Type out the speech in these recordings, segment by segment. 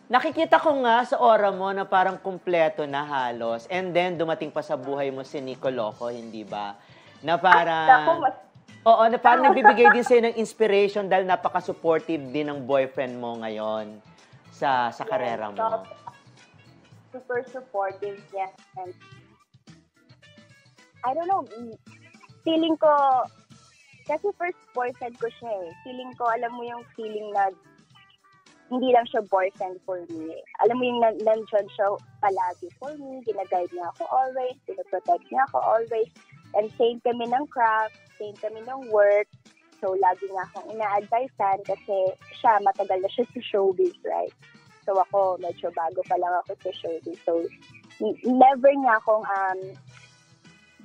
Nakikita ko nga sa aura mo na parang kumpleto na halos. And then, dumating pa sa buhay mo si Nico Loco, hindi ba? Na parang... Oo, na parang nagbibigay din sa'yo ng inspiration dahil napaka-supportive din ng boyfriend mo ngayon sa karera mo. Super supportive, yes. And I don't know, feeling ko, kasi first boyfriend ko siya eh. Feeling ko, alam mo yung feeling na hindi lang siya boyfriend for me. Alam mo yung nandyan siya palagi for me, ginaguide niya ako always, pinaprotect niya ako always, and same kami ng craft, same kami ng work, so lagi nga akong ina-advisean kasi siya, matagal na siya sa showbiz, right? So ako, medyo bago pa lang ako sa showbiz, so never niya akong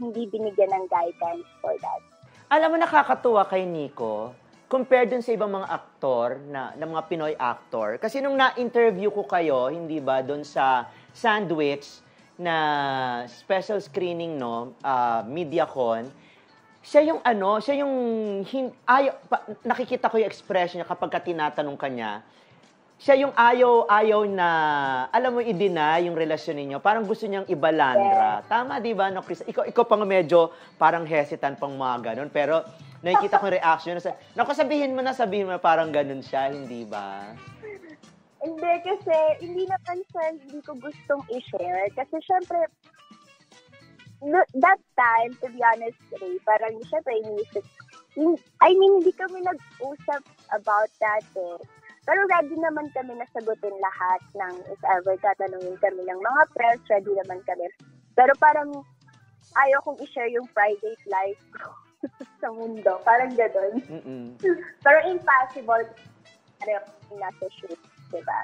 hindi binigyan ng guidance for that. Alam mo, nakakatuwa kay Nico, compared dun sa ibang mga aktor, na mga Pinoy actor. Kasi nung na-interview ko kayo, hindi ba, dun sa Sandwich na special screening, no, MediaCon, nakikita ko yung expression niya kapag tinatanong ka niya, siya yung ayaw na, alam mo, i-deny yung relasyon ninyo. Parang gusto niyang ibalandra. Yeah. Tama, di ba, no, Chris? Ikaw pang medyo parang hesitant pang mga ganun. Pero nakikita ko yung reaction. Naku, sabihin mo na parang ganun siya, hindi ba? Hindi, kasi hindi naman siya, hindi ko gustong i-share. Kasi syempre, that time, to be honest, Ray, parang syempre, hindi kami nag-usap about that eh. Pero ready naman kami na sagutin lahat ng if ever tatanungin kami ng mga press, ready naman kami. Pero parang ayaw kong i-share yung private life ko sa mundo. Parang gano'n. Pero impossible. Nasa shoot, diba?